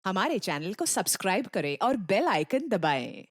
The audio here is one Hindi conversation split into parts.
हमारे चैनल को सब्सक्राइब करें और बेल आइकन दबाएं।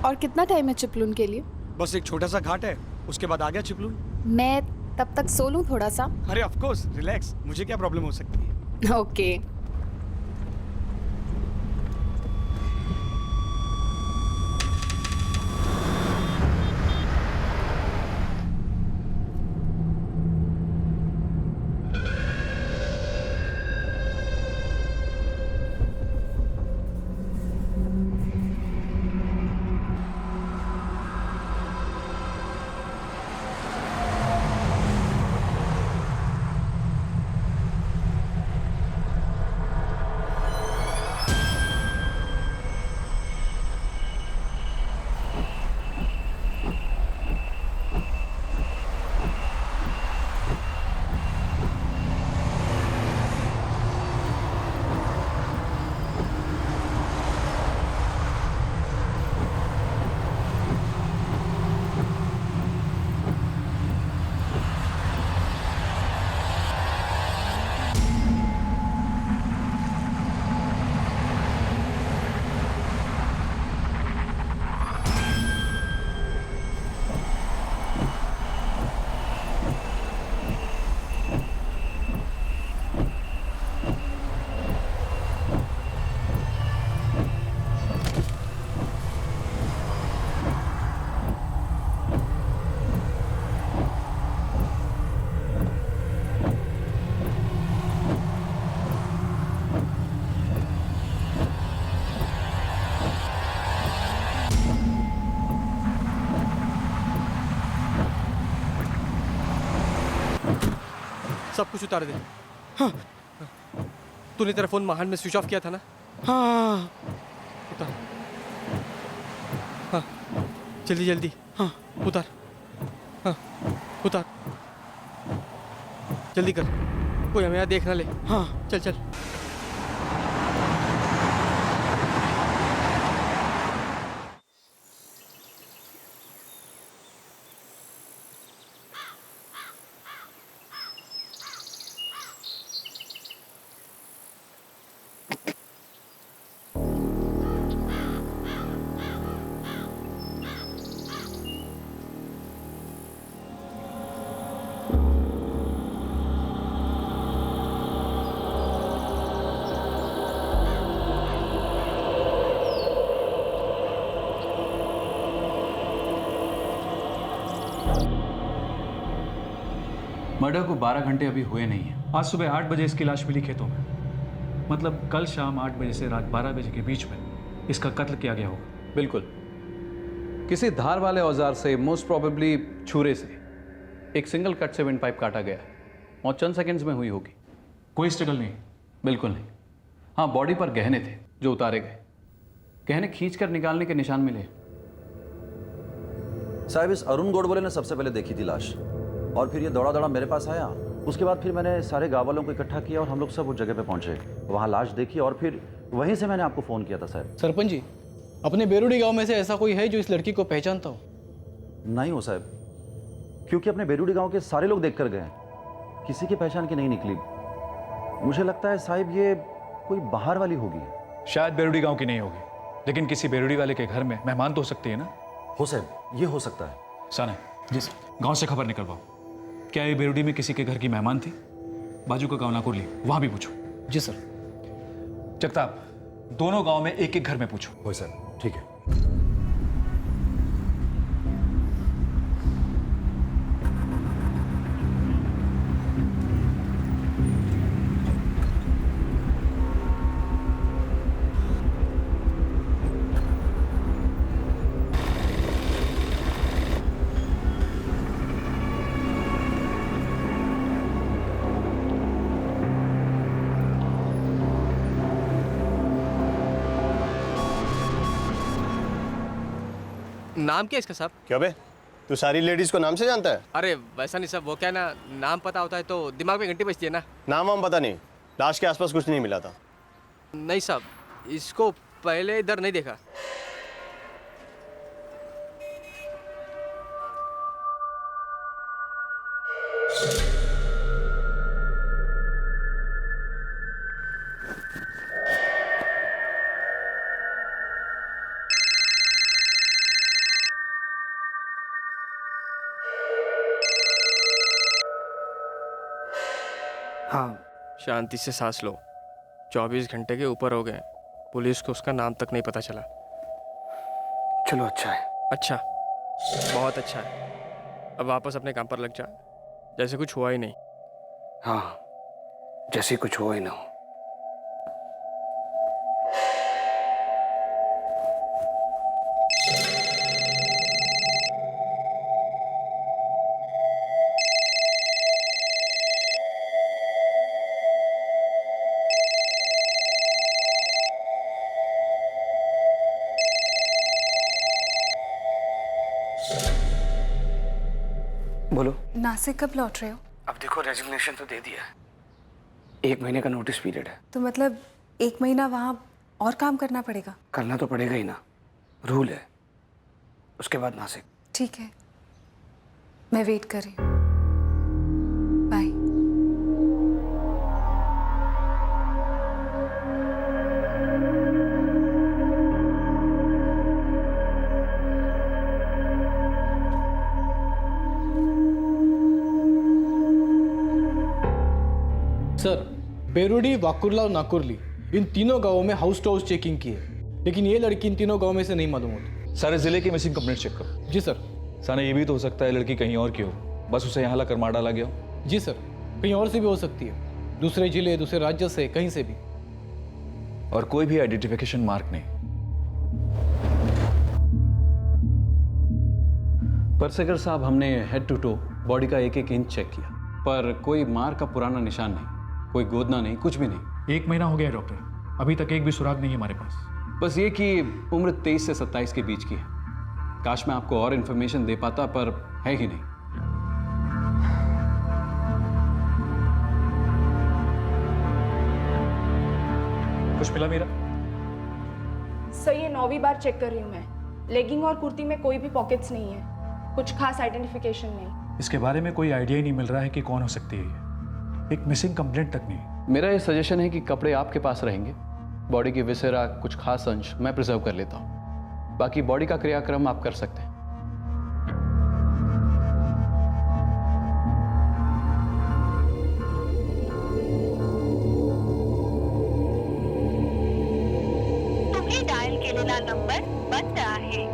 और कितना टाइम है चिपलून के लिए? बस एक छोटा सा घाट है, उसके बाद आ गया चिपलून। मैं तब तक सो लूं थोड़ा सा? अरे ऑफ कोर्स, रिलैक्स, मुझे क्या प्रॉब्लम हो सकती है। ओके। सब कुछ उतार दे। हाँ। तूने तेरा फोन महान में स्विच ऑफ किया था ना? हाँ उतार। हाँ, जल्दी जल्दी। हाँ उतार। हाँ, उतार। जल्दी कर, कोई हमें यहाँ देख ना ले। हाँ। चल चल। मर्डर को 12 घंटे अभी हुए नहीं हैं। आज सुबह 8 बजे इसकी लाश मिली खेतों में। मतलब कल शाम 8 बजे से रात 12 बजे के बीच में इसका कत्ल किया गया होगा। बिल्कुल, किसी धार वाले औजार से, मोस्ट प्रोबेबली छुरे से, एक सिंगल कट से विंड पाइप काटा गया और चंद सेकंड्स में हुई होगी। कोई स्ट्रगल नहीं? बिल्कुल नहीं। हाँ, बॉडी पर गहने थे जो उतारे गए। गहने खींचकर निकालने के निशान मिले। साहब, इस अरुण गोडबोले ने सबसे पहले देखी थी लाश, और फिर ये दौड़ा दौड़ा मेरे पास आया। उसके बाद फिर मैंने सारे गाँव वालों को इकट्ठा किया और हम लोग सब उस जगह पे पहुंचे, वहाँ लाश देखी और फिर वहीं से मैंने आपको फ़ोन किया था साहब। सरपंच जी, अपने बेरुडी गांव में से ऐसा कोई है जो इस लड़की को पहचानता हो? नहीं हो साहब, क्योंकि अपने बेरुडी गांव के सारे लोग देख कर गए, किसी की पहचान की नहीं निकली। मुझे लगता है साहब ये कोई बाहर वाली होगी। शायद बेरुडी गांव की नहीं होगी, लेकिन किसी बेरुड़ी वाले के घर में मेहमान तो हो सकती है ना। हो साहब, ये हो सकता है। साना जी सर, गांव से खबर निकलवाओ, क्या ये बेरुड़ी में किसी के घर की मेहमान थी? बाजू का गांव नाकुरली, वहां भी पूछो। जी सर। जगताप, दोनों गांव में एक एक घर में पूछो। हो साहब, ठीक है। नाम क्या है इसका साहब? क्यों बे, तू सारी लेडीज को नाम से जानता है? अरे वैसा नहीं साहब, वो क्या है ना, नाम पता होता है तो दिमाग में घंटी बजती है ना। नाम वाम पता नहीं, लाश के आसपास कुछ नहीं मिला था। नहीं साहब, इसको पहले इधर नहीं देखा। हाँ, शांति से सांस लो। 24 घंटे के ऊपर हो गए, पुलिस को उसका नाम तक नहीं पता चला। चलो अच्छा है। अच्छा, बहुत अच्छा है। अब वापस अपने काम पर लग जा, जैसे कुछ हुआ ही नहीं। हाँ, जैसे कुछ हो ही ना हो। बोलो। नासिक कब लौट रहे हो? अब देखो, रेजिग्नेशन तो दे दिया है, 1 महीने का नोटिस पीरियड है। तो मतलब 1 महीना वहाँ और काम करना पड़ेगा? करना तो पड़ेगा ही ना, रूल है। उसके बाद नासिक। ठीक है, मैं वेट कर रही हूँ। बाय। सर, बेरुडी, वाकुरला और नाकुरली, इन तीनों गांवों में हाउस टू हाउस चेकिंग की है, लेकिन ये लड़की इन तीनों गांव में से नहीं मालूम होती। सारे जिले की मिसिंग कंप्लेंट चेक करो। जी सर। साना, ये भी तो हो सकता है लड़की कहीं और की हो, बस उसे यहाँ लाकर मार डाला गया हो। जी सर, कहीं और से भी हो सकती है, दूसरे जिले, दूसरे राज्य से, कहीं से भी। और कोई भी आइडेंटिफिकेशन मार्क नहीं। परसेकर साहब, हमने हेड टू टो बॉडी का एक एक इंच चेक किया, पर कोई मार का पुराना निशान नहीं, कोई गोदना नहीं, कुछ भी नहीं। 1 महीना हो गया है डॉक्टर, अभी तक एक भी सुराग नहीं है हमारे पास। बस ये कि उम्र 23 से 27 के बीच की है। काश मैं आपको और इन्फॉर्मेशन दे पाता, पर है ही नहीं। कुछ मिला मेरा? सर, ये 9वीं बार चेक कर रही हूँ मैं। लेगिंग और कुर्ती में कोई भी पॉकेट्स नहीं है, कुछ खास आइडेंटिफिकेशन नहीं। इसके बारे में कोई आइडिया ही नहीं मिल रहा है कि कौन हो सकती है ये। एक मिसिंग कंप्लेंट तक नहीं। मेरा ये सजेशन है कि कपड़े आपके पास रहेंगे, बॉडी की विसेरा, कुछ खास अंश मैं प्रिजर्व कर लेता हूँ, बाकी बॉडी का क्रियाक्रम आप कर सकते हैं। तुम्ही डायल केलेला नंबर बंद आहे।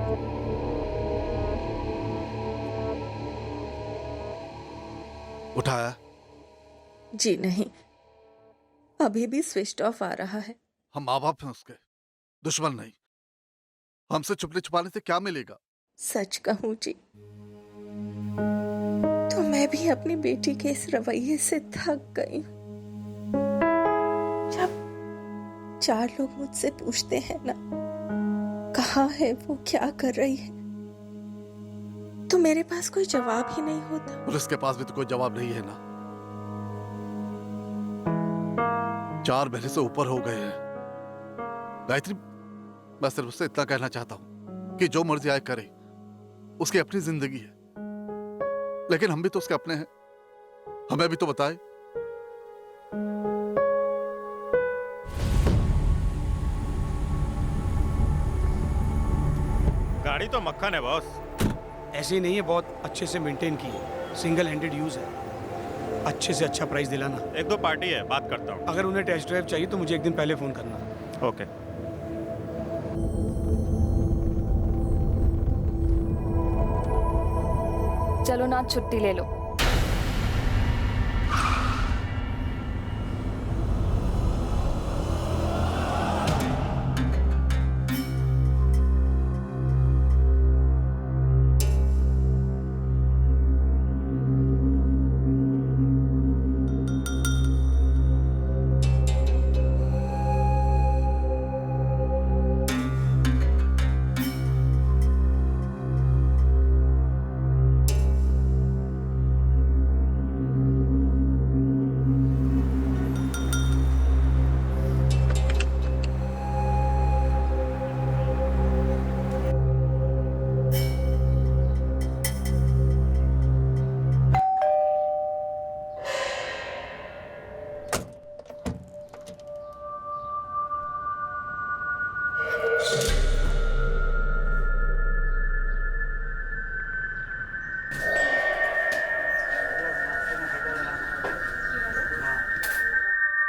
उठाया? जी नहीं, अभी भी स्विच ऑफ आ रहा है। हम माँ बाप हैं उसके, दुश्मन नहीं। हमसे छुपने छुपाने से क्या मिलेगा? सच कहूं जी तो मैं भी अपनी बेटी के इस रवैये से थक गई हूं। जब 4 लोग मुझसे पूछते हैं ना, कहाँ है वो, क्या कर रही है, तो मेरे पास कोई जवाब ही नहीं होता। पुलिस के पास भी तो कोई जवाब नहीं है ना। 4 महीने से ऊपर हो गए हैं। गायत्री, मैं सिर्फ उससे इतना कहना चाहता हूं कि जो मर्जी आए करे, उसकी अपनी जिंदगी है, लेकिन हम भी तो उसके अपने हैं, हमें भी तो बताए। गाड़ी तो मक्खन है बॉस। ऐसे ही नहीं है, बहुत अच्छे से मेंटेन की है, सिंगल हैंडेड यूज़ है। अच्छे से अच्छा प्राइस दिलाना। 1-2 पार्टी है, बात करता हूँ। अगर उन्हें टेस्ट ड्राइव चाहिए तो मुझे एक दिन पहले फ़ोन करना। ओके। चलो ना, छुट्टी ले लो।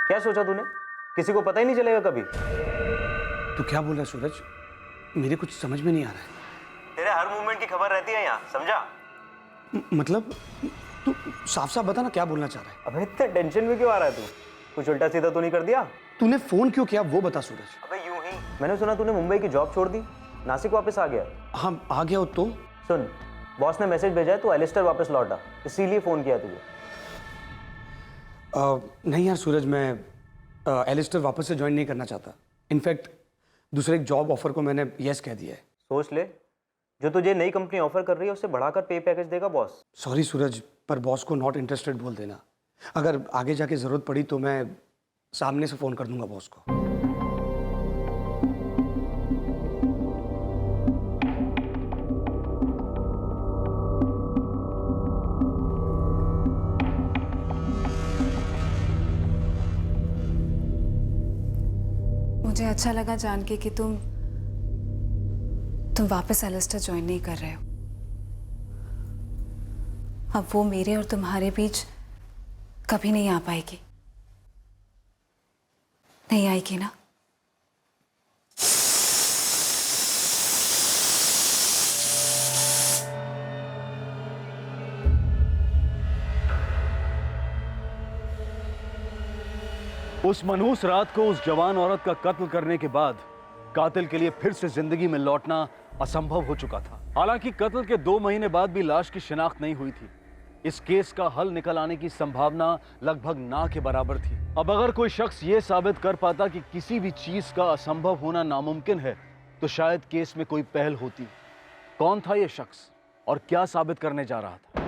क्या सोचा तूने? किसी को पता ही नहीं चलेगा कभी। तो क्या बोल रहा है सूरज? मेरे कुछ समझ में नहीं आ रहा है। तेरे हर मूवमेंट की खबर रहती है यहाँ, समझा? मतलब तू साफ साफ बता ना, क्या बोलना चाह रहा है? अबे इतने टेंशन में क्यों आ रहा है तू? कुछ उल्टा सीधा तो नहीं कर दिया? तूने फोन क्यों किया वो बता सूरज। अबे यूं ही। मैंने सुना तूने मुंबई की जॉब छोड़ दी, नासिक वापस आ गया। हाँ आ गया हो तो? सुन, बॉस ने मैसेज भेजा है तू एलिस्टर वापस लौटा, इसीलिए फोन किया तुझे। नहीं यार सूरज, मैं एलिस्टर वापस से ज्वाइन नहीं करना चाहता। इनफैक्ट दूसरे एक जॉब ऑफर को मैंने यस कह दिया है। सोच ले, जो तुझे नई कंपनी ऑफर कर रही है उससे बढ़ाकर पे पैकेज देगा बॉस। सॉरी सूरज, पर बॉस को नॉट इंटरेस्टेड बोल देना। अगर आगे जाके ज़रूरत पड़ी तो मैं सामने से फ़ोन कर दूंगा बॉस को। मुझे अच्छा लगा जान के कि तुम वापस एलिस्टर ज्वाइन नहीं कर रहे हो। अब वो मेरे और तुम्हारे बीच कभी नहीं आ पाएगी। नहीं आएगी ना? उस मनहूस रात को उस जवान औरत का कत्ल करने के बाद कातिल के लिए फिर से जिंदगी में लौटना असंभव हो चुका था। हालांकि कत्ल के 2 महीने बाद भी लाश की शिनाख्त नहीं हुई थी। इस केस का हल निकल आने की संभावना लगभग ना के बराबर थी। अब अगर कोई शख्स ये साबित कर पाता कि किसी भी चीज का असंभव होना नामुमकिन है तो शायद केस में कोई पहल होती। कौन था ये शख्स और क्या साबित करने जा रहा था?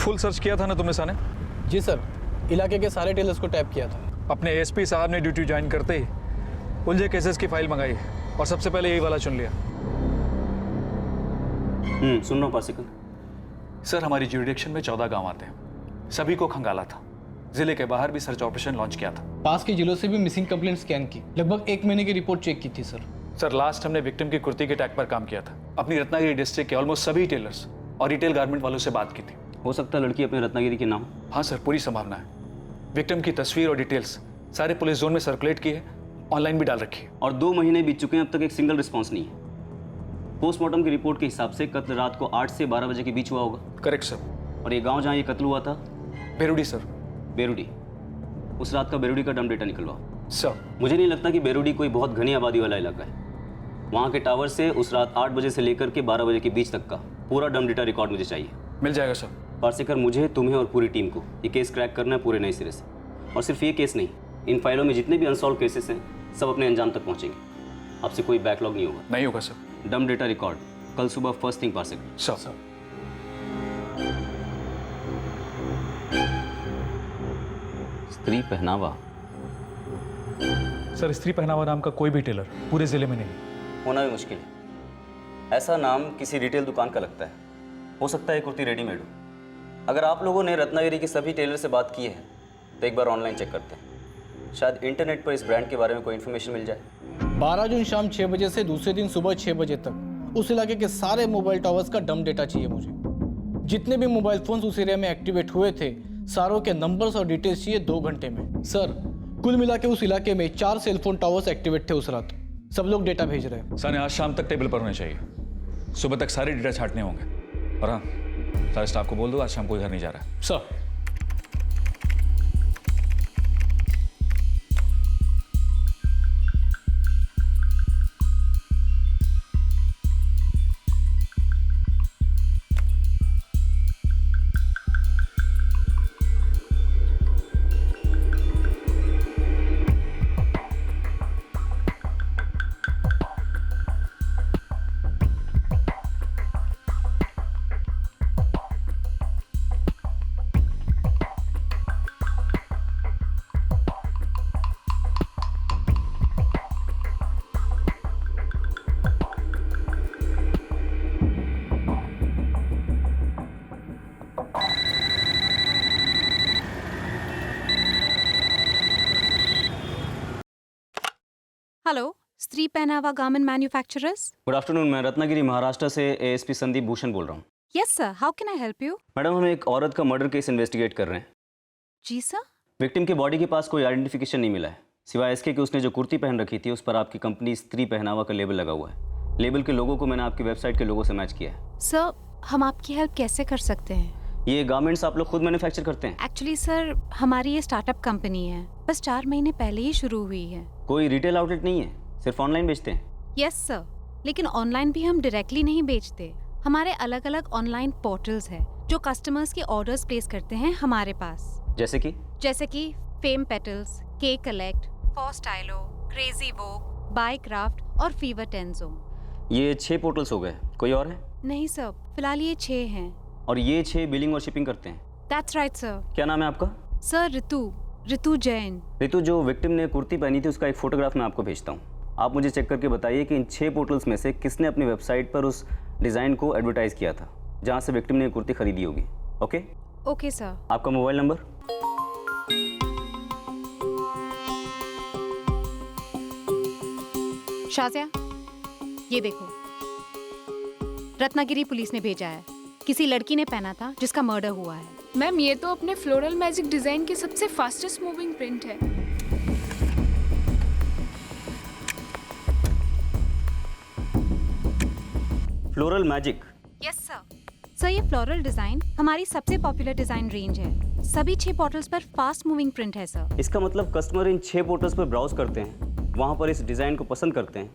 फुल सर्च किया था ना तुमने साने? जी सर, इलाके के सारे टेलर्स को टैप किया था। अपने एसपी साहब ने ड्यूटी ज्वाइन करते ही उलझे केसेस की फाइल मंगाई और सबसे पहले यही वाला चुन लिया। सुन लो पासिकल। सर, हमारी ज्यूरिडिक्शन में 14 गांव आते हैं। सभी को खंगाला था। जिले के बाहर भी सर्च ऑपरेशन लॉन्च किया था। पास के जिलों से भी मिसिंग कंप्लेंट स्कैन की। लगभग 1 महीने की रिपोर्ट चेक की थी सर। सर, लास्ट हमने विक्टिम की कुर्ती के टैग पर काम किया था। अपनी रत्नागिरी डिस्ट्रिक्ट के ऑलमोस्ट सभी टेलर्स और रिटेल गारमेंट वालों से बात की थी। हो सकता है लड़की अपने रत्नागिरी के नाम? हाँ सर, पूरी संभावना है। विक्टिम की तस्वीर और डिटेल्स सारे पुलिस जोन में सर्कुलेट की है, ऑनलाइन भी डाल रखी है। और 2 महीने बीत चुके हैं, अब तक एक सिंगल रिस्पॉन्स नहीं है। पोस्टमार्टम की रिपोर्ट के हिसाब से कत्ल रात को 8 से 12 बजे के बीच हुआ होगा। Correct sir. और ये गांव जहां ये कत्ल हुआ था? बेरुडी सर। बेरुडी। उस रात का बेरुडी का डम डेटा निकलवाओ। सर। मुझे नहीं लगता कि बेरुडी कोई बहुत घनी आबादी वाला इलाका है। वहाँ के टावर से उस रात 8 बजे से लेकर के 12 बजे के बीच तक का पूरा डम डेटा रिकॉर्ड मुझे चाहिए। मिल जाएगा सर। पारसेकर, मुझे, तुम्हें और पूरी टीम को ये केस क्रैक करना है पूरे नए सिरे से। और सिर्फ ये केस नहीं, इन फाइलों में जितने भी अनसॉल्व केसेस हैं सब अपने अंजाम तक पहुँचेंगे। आपसे कोई बैकलॉग नहीं होगा। नहीं होगा सर। डम डेटा रिकॉर्ड कल सुबह फर्स्ट थिंग पारसेकर। सर। स्त्री पहनावा। सर, स्त्री पहनावा नाम का कोई भी टेलर पूरे जिले में नहीं। होना भी मुश्किल है। ऐसा नाम किसी रिटेल दुकान का लगता है। हो सकता है कुर्ती रेडीमेड हो। अगर आप लोगों ने रत्नागिरी के सभी टेलर से बात की है तो एक बार ऑनलाइन चेक करते हैं, शायद इंटरनेट पर इस ब्रांड के बारे में कोई इन्फॉर्मेशन मिल जाए। 12 जून शाम 6 बजे से दूसरे दिन सुबह 6 बजे तक उस इलाके के सारे मोबाइल टावर्स का डम डेटा चाहिए मुझे। जितने भी मोबाइल फोन्स उस एरिया में एक्टिवेट हुए थे, सारों के नंबर्स और डिटेल्स चाहिए 2 घंटे में। सर, कुल मिला के उस इलाके में 4 सेलफोन टावर्स एक्टिवेट थे उस रात। सब लोग डेटा भेज रहे हैं। सर, आज शाम तक टेबल पर होने चाहिए। सुबह तक सारे डेटा छांटने होंगे। और हाँ, सारे स्टाफ को बोल दो आज शाम कोई घर नहीं जा रहा है। सर। हेलो, स्त्री पहनावा गारमेंट मैन्युफैक्चरर्स। गुड आफ्टरनून, मैं रत्नागिरी महाराष्ट्र से एएसपी संदीप भूषण बोल रहा हूँ। Yes sir, how can I help you? Madam, हम एक औरत का मर्डर केस इन्वेस्टिगेट कर रहे हैं। जी सर। विक्टिम के बॉडी के पास कोई आइडेंटिफिकेशन नहीं मिला है, सिवाय इसके कि उसने जो कुर्ती पहन रखी थी उस पर आपकी कंपनी स्त्री पहनावा का लेबल लगा हुआ है। लेबल के लोगों को मैंने आपकी वेबसाइट के लोगों से मैच किया है। सर, हम आपकी हेल्प कैसे कर सकते हैं? ये गारमेंट्स आप लोग खुद मैन्युफैक्चर करते हैं? एक्चुअली सर, हमारी ये स्टार्टअप कंपनी है, बस 4 महीने पहले ही शुरू हुई है। कोई रिटेल आउटलेट नहीं है, सिर्फ ऑनलाइन बेचते हैं? यस सर, लेकिन ऑनलाइन भी हम डायरेक्टली नहीं बेचते। हमारे अलग अलग ऑनलाइन पोर्टल्स हैं जो कस्टमर्स के ऑर्डर्स प्लेस करते हैं हमारे पास। जैसे कि Fame Petals, K Collect, For Stylo, Crazy Vogue, By Craft और फीवर टेंजो। ये 6 पोर्टल्स हो गए, कोई और है? नहीं सर, फिलहाल ये 6 हैं। और ये 6 बिलिंग और शिपिंग करते हैं? That's right sir. क्या नाम है आपका? सर, ऋतु जैन। ऋतु, जो विक्टिम ने कुर्ती पहनी थी उसका एक फोटोग्राफ मैं आपको भेजता हूँ। आप मुझे चेक करके बताइए कि इन 6 पोर्टल्स में से किसने अपनी वेबसाइट पर उस डिज़ाइन को एडवर्टाइज किया था जहाँ से विक्टिम ने कुर्ती खरीदी होगी। ओके? Okay sir. आपका मोबाइल नंबर? शाज़िया, ये देखो, रत्नागिरी पुलिस ने भेजा है। किसी लड़की ने पहना था जिसका मर्डर हुआ है। मैम, ये तो अपने फ्लोरल मैजिक डिजाइन की सबसे फास्टेस्ट मूविंग प्रिंट है। Floral magic? Yes sir. Sir, ये फ्लोरल डिजाइन हमारी सबसे पॉपुलर डिजाइन रेंज है। सभी 6 पोर्टल्स पर फास्ट मूविंग प्रिंट है सर। इसका मतलब कस्टमर इन 6 पोर्टल्स पर ब्राउज करते हैं, वहाँ पर इस डिज़ाइन को पसंद करते हैं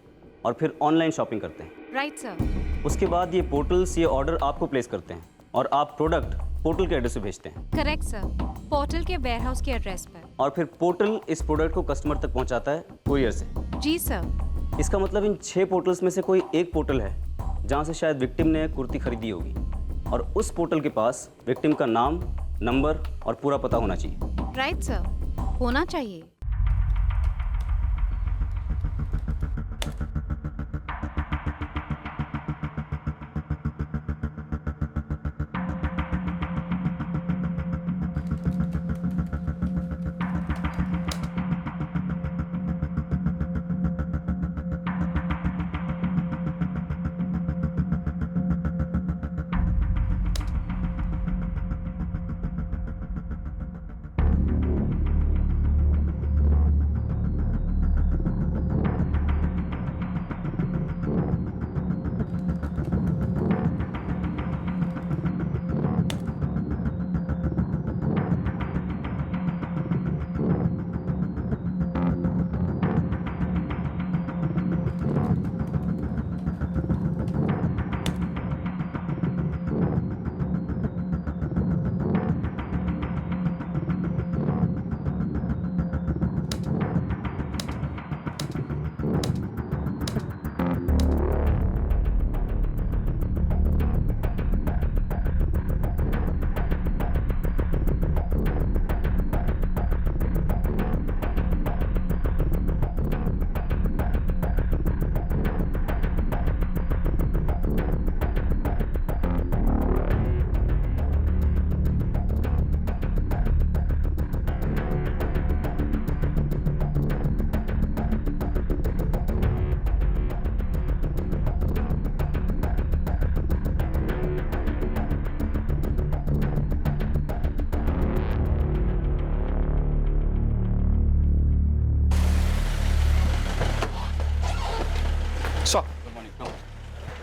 और फिर ऑनलाइन शॉपिंग करते हैं। Right sir. उसके बाद ये पोर्टल्स ये ऑर्डर आपको प्लेस करते हैं और आप प्रोडक्ट पोर्टल के एड्रेस पे भेजते हैं। करेक्ट सर, पोर्टल के वेयरहाउस के एड्रेस पर। और फिर पोर्टल इस प्रोडक्ट को कस्टमर तक पहुंचाता है कुरियर से। जी सर। इसका मतलब इन 6 पोर्टल्स में से कोई एक पोर्टल है जहां से शायद विक्टिम ने कुर्ती खरीदी होगी और उस पोर्टल के पास विक्टिम का नाम, नंबर और पूरा पता होना चाहिए। राइट सर, होना चाहिए।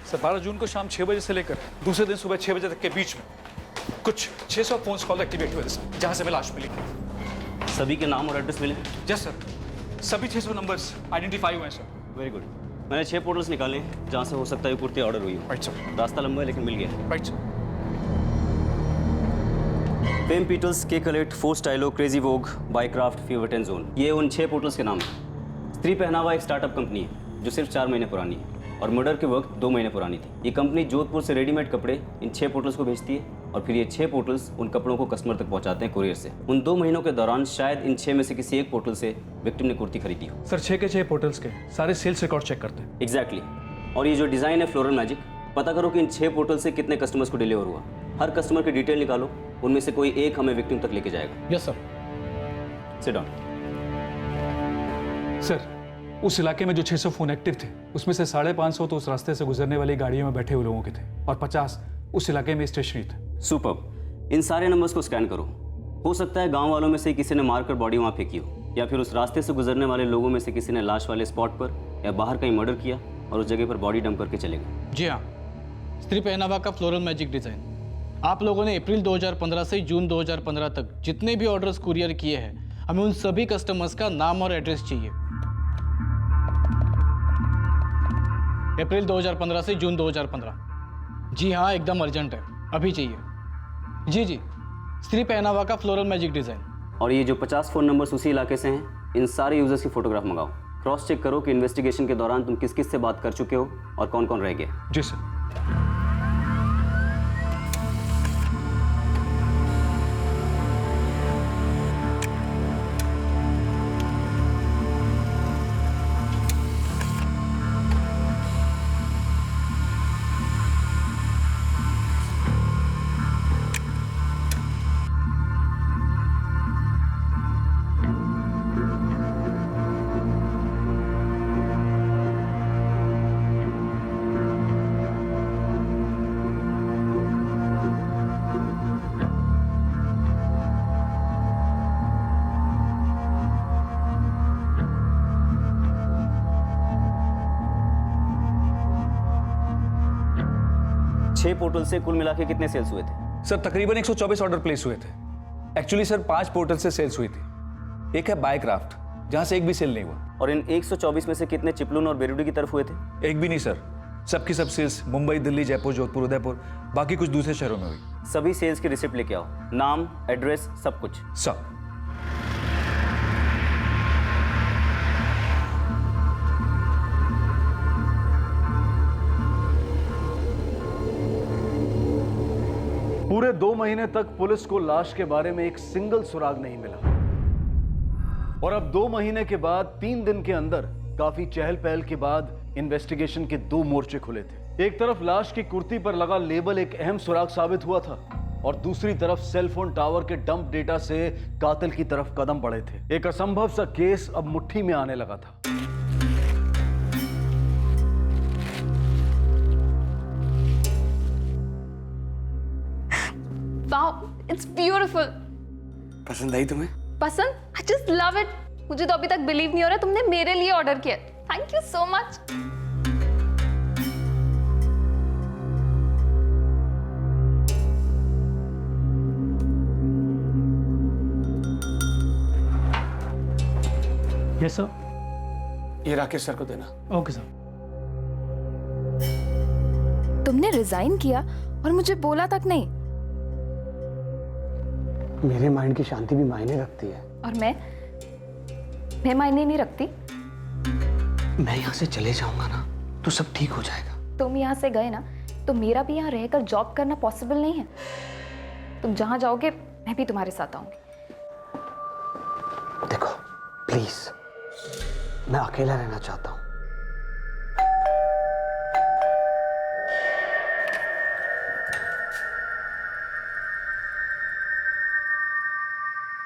सर 12 जून को शाम 6 बजे से लेकर दूसरे दिन सुबह 6 बजे तक के बीच में कुछ 600 फोन कॉल एक्टिवेट हुए थे सर, जहां से मैं लाश मिली। सभी के नाम और एड्रेस मिले? यस सर, सभी 600 नंबर्स आइडेंटिफाई हुए हैं सर। Very good. मैंने 6 पोर्टल्स निकाले जहां से हो सकता है ये कुर्ती ऑर्डर हुई हो। Right sir. रास्ता लंबा है लेकिन मिल गया। Right sir. फेम पीटल्स, के कलेक्ट, फोर स्टाइलो, क्रेजी वोग, बायक्राफ्ट, फीवर 10 जोन, ये उन 6 पोर्टल्स के नाम हैं। स्त्री पहनावा एक स्टार्टअप कंपनी है जो सिर्फ 4 महीने पुरानी है और मर्डर के वक्त 2 महीने पुरानी थी। ये कंपनी जोधपुर से रेडीमेड कपड़े इन 6 पोर्टल्स को भेजती है और फिर ये 6 पोर्टल्स उन कपड़ों को कस्टमर तक पहुंचाते हैं कुरियर से। उन 2 महीनों के दौरान शायद इन 6 में से किसी एक पोर्टल से विक्टिम ने कुर्ती खरीदी हो। सर 6 के 6 पोर्टल्स के सारे सेल्स रिकॉर्ड चेक करते हैं। एग्जैक्टली। और ये जो डिज़ाइन है फ्लोरल मैजिक, पता करो कि इन 6 पोर्टल से कितने कस्टमर्स को डिलीवर हुआ। हर कस्टमर की डिटेल निकालो, उनमें से कोई एक हमें विक्टिम तक लेके जाएगा। Yes sir. Sit down. Sir उस इलाके में जो 600 फोन एक्टिव थे उसमें से 550 तो उस रास्ते से गुजरने वाली गाड़ियों में बैठे हुए लोगों के थे और 50 उस इलाके में स्टेशनरी थे। सुपर्ब। इन सारे नंबर्स को स्कैन करो। हो सकता है गांव वालों में से किसी ने मारकर बॉडी वहां फेंकी हो या फिर उस रास्ते से गुजरने वाले लोगों में से किसी ने लाश वाले स्पॉट पर या बाहर कहीं मर्डर किया और उस जगह पर बॉडी डंप करके चले गए। जी हाँ, स्त्री पहनावा का फ्लोरल मैजिक डिज़ाइन। आप लोगों ने अप्रैल 2015 से जून 2015 तक जितने भी ऑर्डर्स कुरियर किए हैं, हमें उन सभी कस्टमर्स का नाम और एड्रेस चाहिए। अप्रैल 2015 से जून 2015। जी हाँ, एकदम अर्जेंट है, अभी चाहिए। जी जी, स्त्री पहनावा का फ्लोरल मैजिक डिज़ाइन। और ये जो 50 फ़ोन नंबर्स उसी इलाके से हैं, इन सारे यूजर्स की फोटोग्राफ मंगाओ। क्रॉस चेक करो कि इन्वेस्टिगेशन के दौरान तुम किस किस से बात कर चुके हो और कौन कौन रह गए। जी सर। पोर्टल से कुल मिला के कितने सेल्स हुए थे? सर तकरीबन 124 ऑर्डर प्लेस हुए थे। एक्चुअली सर 5 पोर्टल से सेल्स हुई थी। एक है बायक्राफ्ट जहां से एक भी सेल नहीं हुआ। और इन 124 में से कितने चिपलून और बेरुडी की तरफ हुए थे? एक भी नहीं सर, सबकी सब सेल्स मुंबई, दिल्ली, जयपुर, जोधपुर, उदयपुर, बाकी कुछ दूसरे शहरों में हुई। सभी सेल्स की रिसिप्ट लेके आओ, नाम, एड्रेस, सब कुछ। सब। पूरे 2 महीने तक पुलिस को लाश के बारे में एक सिंगल सुराग नहीं मिला और अब 2 महीने के बाद 3 दिन के अंदर काफी चहल पहल के बाद इन्वेस्टिगेशन के 2 मोर्चे खुले थे। एक तरफ लाश की कुर्ती पर लगा लेबल एक अहम सुराग साबित हुआ था और दूसरी तरफ सेलफोन टावर के डंप डेटा से कातिल की तरफ कदम बढ़े थे। एक असंभव सा केस अब मुट्ठी में आने लगा था। Wow, it's beautiful. पसंद आई तुम्हें? पसंद? I just love it. मुझे तो अभी तक बिलीव नहीं हो रहा तुमने मेरे लिए ऑर्डर किया। Thank you so much. Yes sir. ये राकेश सर को देना। Okay sir. तुमने रिजाइन किया और मुझे बोला तक नहीं। मेरे माइंड की शांति भी मायने रखती है। और मैं मायने नहीं रखती। मैं यहाँ से चले जाऊंगा ना तो सब ठीक हो जाएगा। तुम यहाँ से गए ना तो मेरा भी यहाँ रहकर जॉब करना पॉसिबल नहीं है। तुम जहाँ जाओगे मैं भी तुम्हारे साथ आऊंगी। देखो प्लीज, मैं अकेला रहना चाहता हूँ।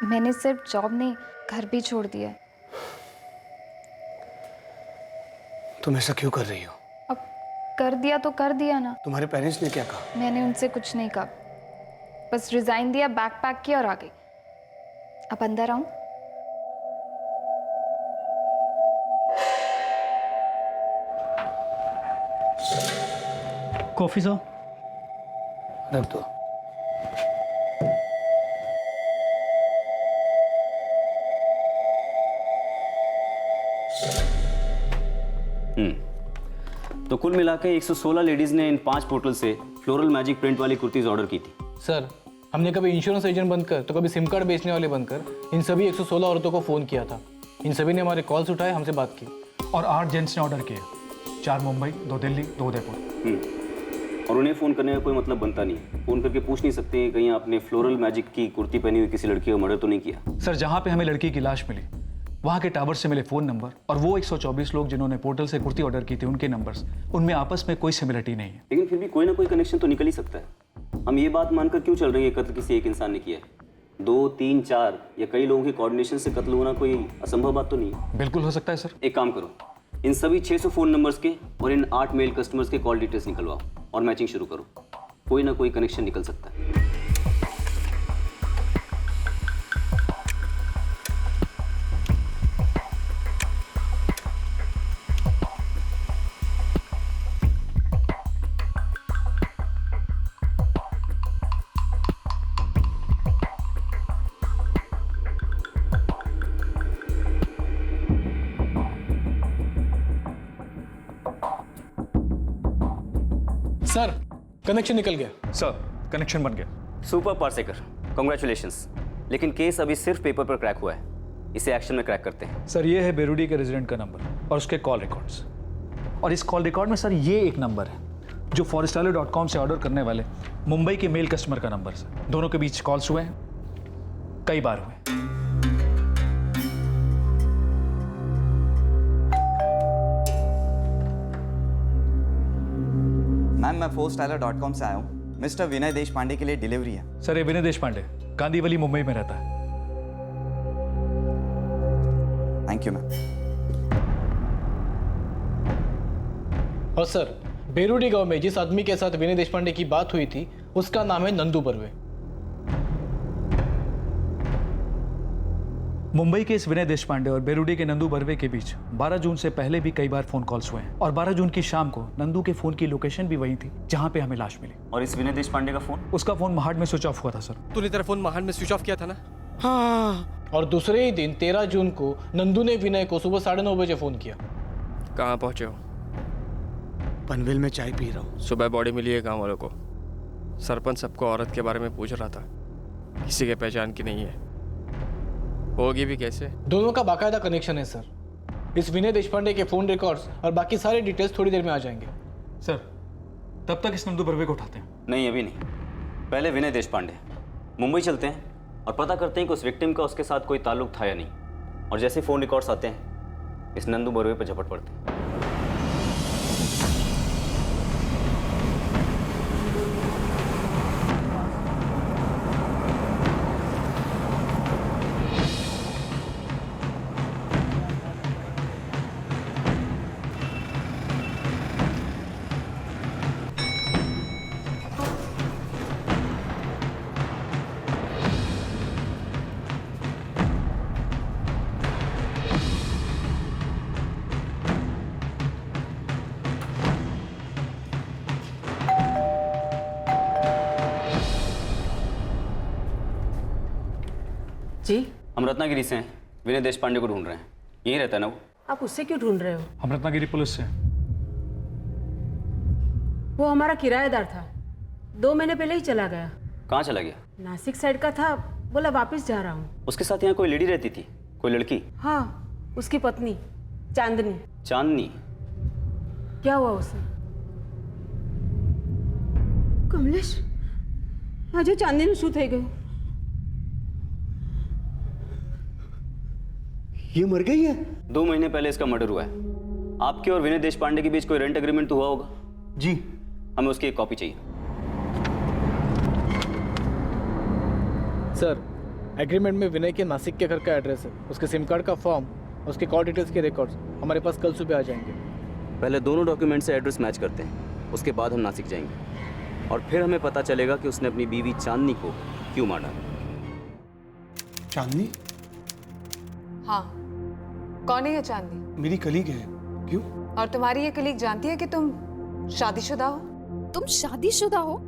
मैंने सिर्फ जॉब नहीं, घर भी छोड़ दिया है। तुम ऐसा क्यों कर रही हो? अब कर दिया तो कर दिया ना। तुम्हारे पेरेंट्स ने क्या कहा? मैंने उनसे कुछ नहीं कहा, बस रिजाइन दिया, बैग पैक किया और आ गई। अब अंदर आऊं? Coffee sir. रख दो। तो कुल मिला के 116 लेडीज ने इन 5 पोर्टल से फ्लोरल मैजिक प्रिंट वाली कुर्तीज ऑर्डर की थी। सर, हमने कभी इंश्योरेंस एजेंट बनकर तो कभी सिम कार्ड बेचने वाले बनकर इन सभी 116 औरतों को फ़ोन किया था। इन सभी ने हमारे कॉल्स उठाए, हमसे बात की। और 8 जेंट्स ने ऑर्डर किए, 4 मुंबई, 2 दिल्ली, 2 उदयपुर। और उन्हें फ़ोन करने का कोई मतलब बनता नहीं। फ़ोन करके पूछ नहीं सकते कि कहीं आपने फ्लोरल मैजिक की कुर्ती पहनी हुई किसी लड़की का मर्डर तो नहीं किया। सर, जहाँ पे हमें लड़की की लाश मिली वहाँ के टावर से मिले फ़ोन नंबर और वो 124 लोग जिन्होंने पोर्टल से कुर्ती ऑर्डर की थी उनके नंबर्स, उनमें आपस में कोई सिमिलरिटी नहीं है। लेकिन फिर भी कोई ना कोई कनेक्शन तो निकल ही सकता है। हम ये बात मानकर क्यों चल रहे हैं कत्ल किसी एक इंसान ने किया है? 2, 3, 4 या कई लोगों के कोऑर्डिनेशन से कत्ल होना कोई असंभव बात तो नहीं है। बिल्कुल हो सकता है सर। एक काम करो, इन सभी 600 फ़ोन नंबर्स के और इन 8 मेल कस्टमर्स के कॉल डिटेल्स निकलवाओ और मैचिंग शुरू करो। कोई ना कोई कनेक्शन निकल सकता है। सर, कनेक्शन निकल गया। सर, कनेक्शन बन गया। Super Parsekar, congratulations. लेकिन केस अभी सिर्फ पेपर पर क्रैक हुआ है, इसे एक्शन में क्रैक करते हैं। सर, ये है बेरुडी के रेजिडेंट का नंबर और उसके कॉल रिकॉर्ड्स। और इस कॉल रिकॉर्ड में सर ये एक नंबर है जो forestallo.com से ऑर्डर करने वाले मुंबई के मेल कस्टमर का नंबर है। दोनों के बीच कॉल्स हुए हैं, कई बार हुए। मैम, मैं forestallo.com से आया हूँ। मिस्टर विनय देश पांडे के लिए डिलीवरी है। सर, ये विनय देश पांडे गांधीवली मुंबई में रहता है। Thank you ma'am. और सर, बेरुडी गांव में जिस आदमी के साथ विनय देशपांडे की बात हुई थी उसका नाम है नंदू बर्वे। मुंबई के इस विनय देशपांडे और बेरुडी के नंदू बर्वे के बीच 12 जून से पहले भी कई बार फोन कॉल्स हुए हैं और 12 जून की शाम को नंदू के फोन की लोकेशन भी वही थी जहां पे हमें लाश मिली। और इस विनय देशपांडे का फोन? उसका फोन महाड में स्विच ऑफ हुआ था सर। तूने तेरा फोन महाड में स्विच ऑफ किया था ना? हाँ। और दूसरे ही दिन 13 जून को नंदू ने विनय को सुबह 9:30 बजे फोन किया। कहाँ पहुंचे हो? पनवेल में चाय पी रहा हूँ। सुबह बॉडी मिली है गाँव वालों को। सरपंच सबको औरत के बारे में पूछ रहा था, किसी के पहचान की नहीं है। होगी भी कैसे? दोनों का बाकायदा कनेक्शन है सर। इस विनय देशपांडे के फोन रिकॉर्ड्स और बाकी सारे डिटेल्स थोड़ी देर में आ जाएंगे। सर, तब तक इस नंदू बर्वे को उठाते हैं। नहीं, अभी नहीं। पहले विनय देशपांडे मुंबई चलते हैं और पता करते हैं कि उस विक्टिम का उसके साथ कोई ताल्लुक था या नहीं। और जैसे फोन रिकॉर्ड्स आते हैं इस नंदू बर्वे पर झपट पड़ते हैं। जी, हम रत्नागिरी से हैं। विनय देशपांडे को ढूंढ रहे हैं। यहीं रहता है ना वो? आप उससे क्यों ढूंढ रहे हो? हम रत्नागिरी पुलिस से। वो हमारा किराएदार था, 2 महीने पहले ही चला गया। कहाँ चला गया? नासिक साइड का था, बोला वापस जा रहा हूँ। उसके साथ यहाँ कोई लेडी रहती थी? कोई लड़की? हाँ, उसकी पत्नी चांदनी। चांदनी? क्या हुआ उसे? कमलेश, आज चांदनी शू થઈ ગયું। ये मर गई है? 2 महीने पहले इसका मर्डर हुआ है। आपके और विनय देशपांडे के बीच कोई रेंट एग्रीमेंट तो हुआ होगा? जी। हमें उसकी एक कॉपी चाहिए। सर, एग्रीमेंट में विनय के नासिक के घर का एड्रेस है, उसके सिम कार्ड का फॉर्म और उसके कॉल डिटेल्स के रिकॉर्ड्स हमारे पास कल सुबह आ जाएंगे। पहले दोनों डॉक्यूमेंट से एड्रेस मैच करते हैं, उसके बाद हम नासिक जाएंगे और फिर हमें पता चलेगा कि उसने अपनी बीवी चांदनी को क्यों मारा। चांदनी? हाँ, कौन है ये चांदनी? मेरी कलीग है। क्यों? और तुम्हारी ये कलीग जानती है कि तुम शादीशुदा हो? तुम शादीशुदा हो?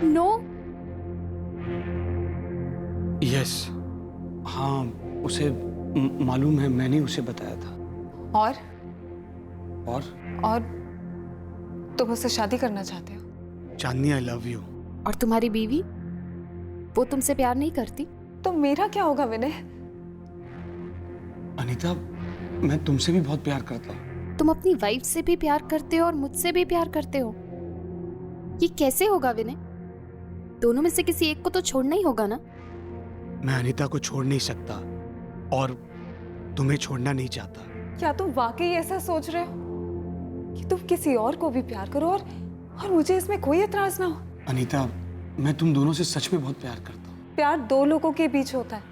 नो। यस, हाँ, उसे मालूम है, मैंने उसे बताया था। और और तुम उससे शादी करना चाहते हो? चांदनी, आई लव यू। और तुम्हारी बीवी, वो तुमसे प्यार नहीं करती? तो मेरा क्या होगा विनय? अनीता, मैं तुमसे भी बहुत प्यार करता हूँ। तुम अपनी वाइफ से भी प्यार करते हो और मुझसे भी प्यार करते हो। ये कैसे होगा विनय? दोनों में से किसी एक को तो छोड़ना ही होगा ना? मैं अनीता को छोड़ नहीं सकता और तुम्हें छोड़ना नहीं चाहता। क्या तुम वाकई ऐसा सोच रहे हो कि तुम किसी और को भी प्यार करो और मुझे इसमें कोई एतराज ना हो? अनीता, मैं तुम दोनों से सच में बहुत प्यार करता हूँ। प्यार दो लोगों के बीच होता है,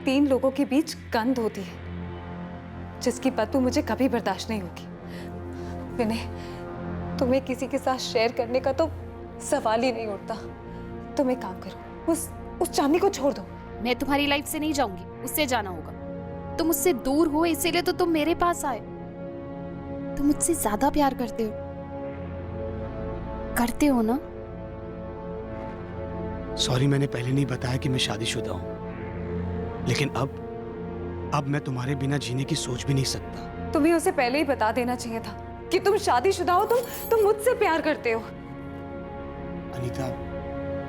तीन लोगों के बीच गंध होती है जिसकी बदबू मुझे कभी बर्दाश्त नहीं होगी। विनय, तुम्हें किसी के साथ शेयर करने का तो सवाल ही नहीं उठता। तुम एक काम करो, उस चांदनी को छोड़ दो। मैं तुम्हारी लाइफ से नहीं जाऊंगी, उससे जाना होगा। तुम मुझसे दूर हो इसीलिए तो तुम मेरे पास आए। तुम मुझसे ज्यादा प्यार करते हो ना? सॉरी, मैंने पहले नहीं बताया कि मैं शादीशुदा हूँ, लेकिन अब मैं तुम्हारे बिना जीने की सोच भी नहीं सकता। तुम्हें उसे पहले ही बता देना चाहिए था कि तुम शादीशुदा हो, तुम मुझसे प्यार करते हो। अनीता,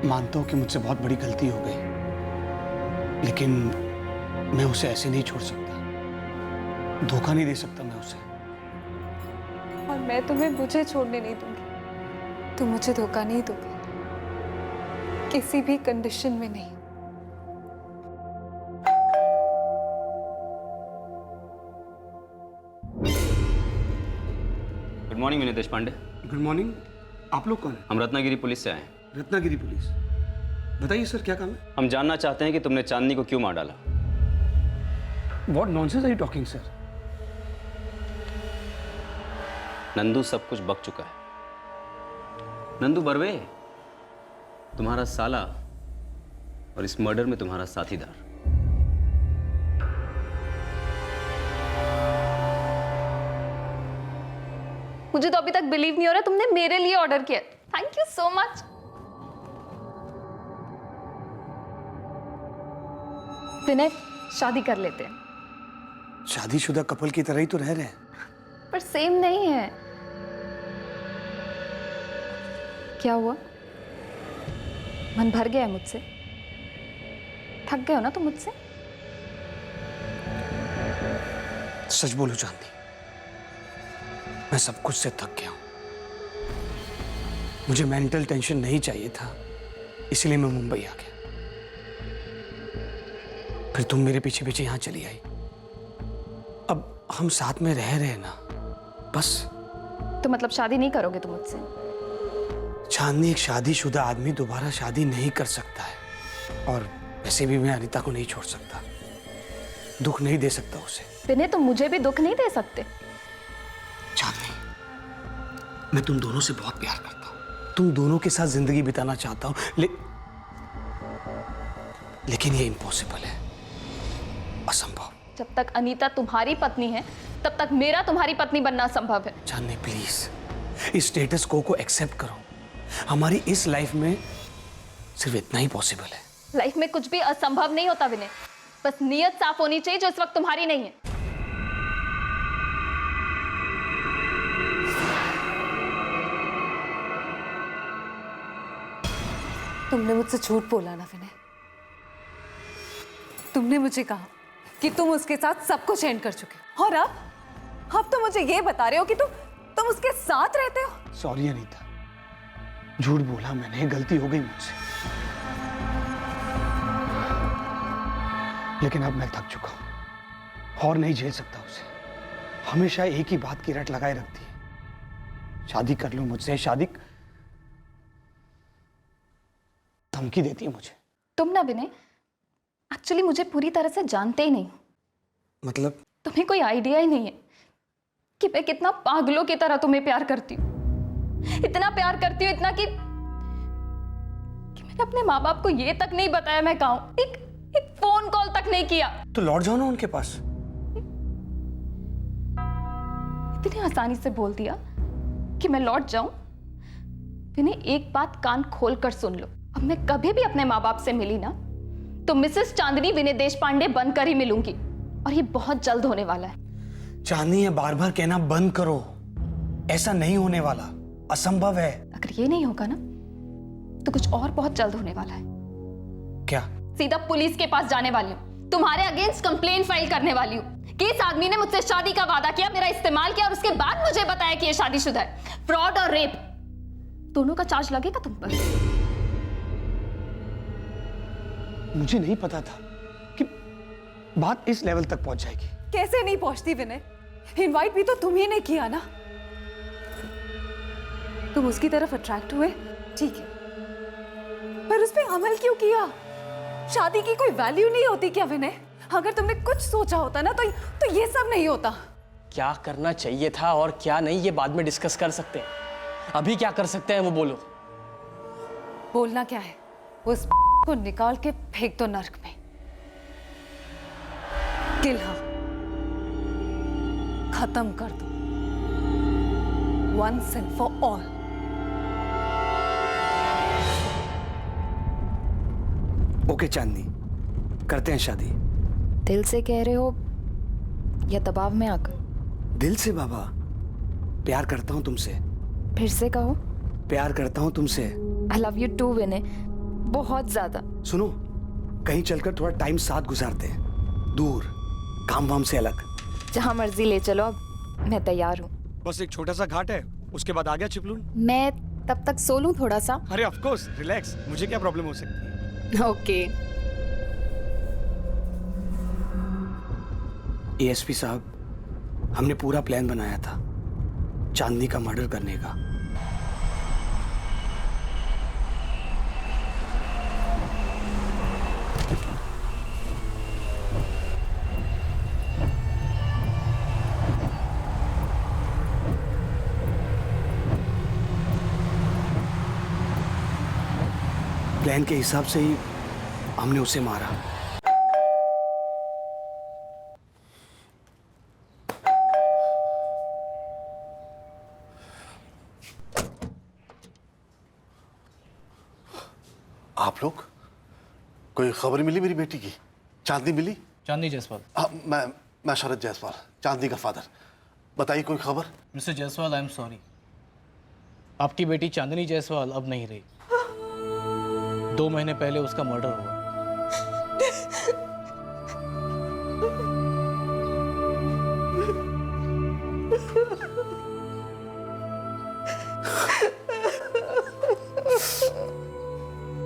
मानता हूँ कि मुझसे बहुत बड़ी गलती हो गई, लेकिन मैं उसे ऐसे नहीं छोड़ सकता। धोखा नहीं दे सकता मैं उसे। और मैं तुम्हें मुझे छोड़ने नहीं दूंगी। तुम मुझे धोखा नहीं दोगे, किसी भी कंडीशन में नहीं। Good morning Vinay Deshpande. Good morning. आप लोग कौन हैं? हम रत्नागिरी पुलिस से आए हैं। रत्नागिरी पुलिस? बताइए सर, क्या काम है? हम जानना चाहते हैं कि तुमने चांदनी को क्यों मार डाला। What nonsense are you talking, sir? Nandu सब कुछ बक चुका है। नंदू बर्वे तुम्हारा साला और इस मर्डर में तुम्हारा साथीदार। मुझे तो अभी तक बिलीव नहीं हो रहा तुमने मेरे लिए ऑर्डर किया। Thank you so much. Vinay, शादी कर लेते हैं। शादीशुदा कपल की तरह ही तो रह रहे हैं। पर सेम नहीं है। क्या हुआ? मन भर गया है मुझसे? थक गए हो ना तुम मुझसे? सच बोलो चांदी, मैं सब कुछ से थक गया हूं। मुझे मेंटल टेंशन नहीं चाहिए था, इसलिए मैं मुंबई आ गया। फिर तुम मेरे पीछे पीछे यहां चली आई। अब हम साथ में रह रहे हैं ना, बस। तो मतलब शादी नहीं करोगे तुम मुझसे? चांदनी, एक शादीशुदा आदमी दोबारा शादी नहीं कर सकता है, और वैसे भी मैं अनीता को नहीं छोड़ सकता। दुख नहीं दे सकता उसे। विनय, तुम मुझे भी दुख नहीं दे सकते। चांदनी, मैं तुम दोनों से बहुत प्यार करता हूं। तुम दोनों के साथ जिंदगी बिताना चाहता हूं, लेकिन ये इम्पॉसिबल है, असंभव। जब तक अनीता तुम्हारी पत्नी है, तब तक मेरा तुम्हारी पत्नी बनना संभव है। चांदनी, प्लीज इस स्टेटस को एक्सेप्ट करो। हमारी इस लाइफ में सिर्फ इतना ही पॉसिबल है। लाइफ में कुछ भी असंभव नहीं होता विनय, बस नीयत साफ होनी चाहिए, जो इस वक्त तुम्हारी नहीं है। तुमने मुझसे झूठ बोला ना विनय। तुमने मुझे कहा कि तुम उसके साथ सब कुछ एंड कर चुके हो, और अब तो मुझे ये बता रहे हो कि तुम उसके साथ रहते हो। सॉरी अनीता, झूठ बोला मैंने, गलती हो गई मुझसे। लेकिन अब मैं थक चुका हूं और नहीं झेल सकता उसे। हमेशा एक ही बात की रट लगाए रखती है, शादी कर लो मुझसे, शादी। धमकी देती है मुझे। तुम ना विनय, एक्चुअली मुझे पूरी तरह से जानते ही नहीं। मतलब? तुम्हें कोई आइडिया ही नहीं है कि मैं कितना पागलों की तरह तुम्हें प्यार करती हूँ। इतना प्यार करती हूँ, इतना कि मैंने अपने माँ बाप को ये तक नहीं बताया मैं कहाँ हूँ। एक फोन कॉल तक नहीं किया। तो लौट जाओ ना उनके पास। इतनी आसानी से बोल दिया, कि मैं लौट जाऊं? विनय, एक बात कान खोल कर सुन लो। अब मैं कभी भी अपने माँ बाप से मिली ना तो मिसेस चांदनी विनय देश पांडे बनकर ही मिलूंगी, और ये बहुत जल्द होने वाला है। चांदनी, ये बार बार कहना बंद करो। ऐसा नहीं होने वाला, असंभव है। अगर ये नहीं होगा ना तो कुछ और बहुत जल्द होने वाला है। क्या? सीधा पुलिस के पास जाने वाली हूँ, तुम्हारे अगेंस्ट कंप्लेन फाइल करने वाली हूँ कि इस आदमी ने मुझसे शादी का वादा किया, मेरा इस्तेमाल किया और उसके बाद मुझे बताया कि ये शादीशुदा है। फ्रॉड और रेप दोनों का चार्ज लगेगा तुम पर। मुझे नहीं पता था कि बात इस लेवल तक पहुंच जाएगी। कैसे नहीं पहुंचती विनय? इनवाइट भी तो तुम ही ने किया ना। तुम उसकी तरफ अट्रैक्ट हुए, ठीक है, पर उस पे अमल क्यों किया? शादी की कोई वैल्यू नहीं होती क्या विनय? अगर तुमने कुछ सोचा होता ना तो ये सब नहीं होता। क्या करना चाहिए था और क्या नहीं, ये बाद में डिस्कस कर सकते हैं। अभी क्या कर सकते हैं वो बोलो। बोलना क्या है? उस को निकाल के फेंक दो नर्क में। किल हर, खत्म कर दो, once and for all. Okay Chandni, करते हैं शादी। दिल से कह रहे हो या दबाव में आकर? दिल से बाबा, प्यार करता हूं तुमसे। फिर से कहो। प्यार करता हूं तुमसे। आई लव यू टू विनय, बहुत ज्यादा। सुनो, कहीं चलकर थोड़ा टाइम साथ गुजारते हैं, दूर, काम वाम से अलग। जहां मर्जी ले चलो, अब मैं तैयार हूँ। बस एक छोटा सा घाट है, उसके बाद आ गया चिपलून। मैं तब तक सो लूं थोड़ा सा? अरे ऑफ कोर्स, रिलैक्स, मुझे क्या प्रॉब्लम हो सकती है। ओके। एएसपी साहब, हमने पूरा प्लान बनाया था चांदनी का मर्डर करने का। प्लान के हिसाब से ही हमने उसे मारा। आप लोग, कोई खबर मिली मेरी बेटी की? चांदनी मिली? चांदनी जायसवाल। मैं शरद जायसवाल, चांदनी का फादर। बताइए कोई खबर? Mister Jaiswal, I am sorry, आपकी बेटी चांदनी जायसवाल अब नहीं रही। 2 महीने पहले उसका मर्डर हुआ।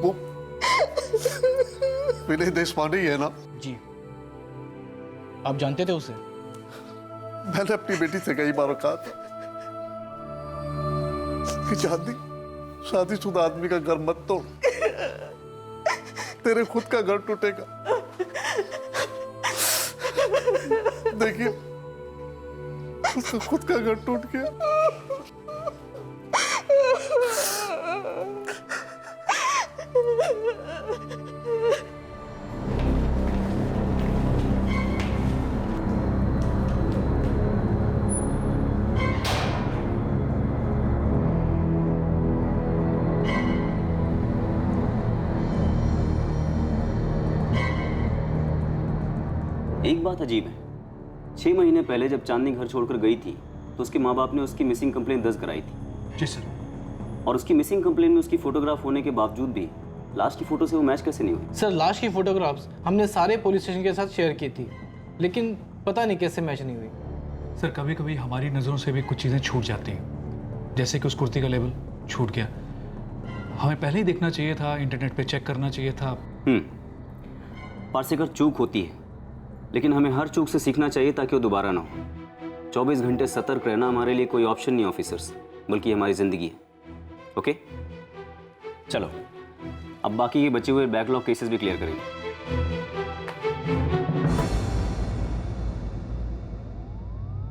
वो विनय देशपांडे ही है ना? जी। आप जानते थे उसे? मैंने अपनी बेटी से कई बार कहा था कि चांदनी, शादीशुदा आदमी का घर मत तोड़, तेरे खुद का घर टूटेगा। देखिए, उसका खुद का घर टूट गया। एक बात अजीब है, 6 महीने पहले जब चांदनी घर छोड़कर गई थी तो उसके माँ बाप ने उसकी मिसिंग कंप्लेन दर्ज कराई थी। जी सर। और उसकी मिसिंग कंप्लेन में उसकी फोटोग्राफ होने के बावजूद भी लाश की फोटो से वो मैच कैसे नहीं हुई? सर, लाश की फोटोग्राफ्स हमने सारे पुलिस स्टेशन के साथ शेयर की थी, लेकिन पता नहीं कैसे मैच नहीं हुई। सर, कभी कभी हमारी नज़रों से भी कुछ चीज़ें छूट जाती हैं, जैसे कि उस कुर्ती का लेबल छूट गया। हमें पहले ही देखना चाहिए था, इंटरनेट पे चेक करना चाहिए था। पारसेकर, चूक होती है, लेकिन हमें हर चूक से सीखना चाहिए ताकि वो दोबारा ना हो। 24 घंटे सतर्क रहना हमारे लिए कोई ऑप्शन नहीं ऑफिसर्स, बल्कि हमारी जिंदगी है। ओके, चलो अब बाकी के बचे हुए बैकलॉग केसेस भी क्लियर करेंगे।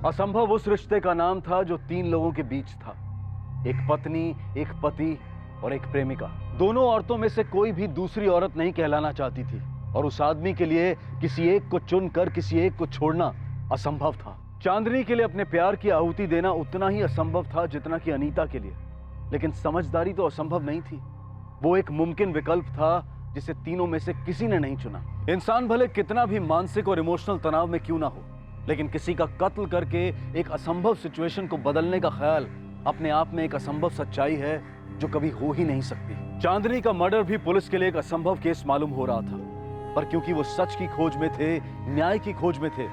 असंभव उस रिश्ते का नाम था जो 3 लोगों के बीच था, एक पत्नी, एक पति और एक प्रेमिका। दोनों औरतों में से कोई भी दूसरी औरत नहीं कहलाना चाहती थी, और उस आदमी के लिए किसी एक को चुनकर किसी एक को छोड़ना असंभव था। चांदनी के लिए अपने प्यार की आहुति देना उतना ही असंभव था जितना कि अनीता के लिए, लेकिन समझदारी तो असंभव नहीं थी। वो एक मुमकिन विकल्प था जिसे तीनों में से किसी ने नहीं चुना। इंसान भले कितना भी मानसिक और इमोशनल तनाव में क्यों ना हो, लेकिन किसी का कत्ल करके एक असंभव सिचुएशन को बदलने का ख्याल अपने आप में एक असंभव सच्चाई है जो कभी हो ही नहीं सकती। चांदनी का मर्डर भी पुलिस के लिए एक असंभव केस मालूम हो रहा था, पर क्योंकि वो सच की खोज में थे, न्याय की खोज में थे,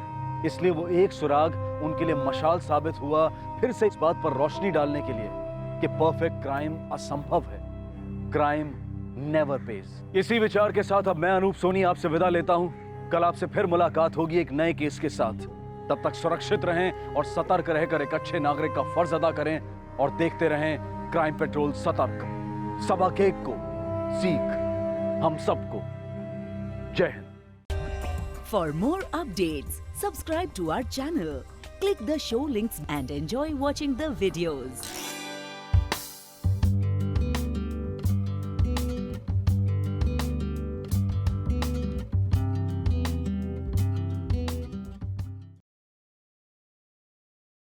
इसलिए वो एक सुराग उनके लिए मशाल साबित हुआ, फिर से इस बात पर रोशनी डालने के लिए कि परफेक्ट क्राइम असंभव है, क्राइम नेवर पेज। इसी विचार के साथ अब मैं अनूप सोनी आपसे विदा लेता हूं। कल आपसे फिर मुलाकात होगी एक नए केस के साथ। तब तक सुरक्षित रहें और सतर्क रहकर एक अच्छे नागरिक का फर्ज अदा करें और देखते रहें क्राइम पेट्रोल सतर्क। सबक एक को सीख हम सबको। जय Hind. For more updates, subscribe to our channel, click the show links and enjoy watching the videos.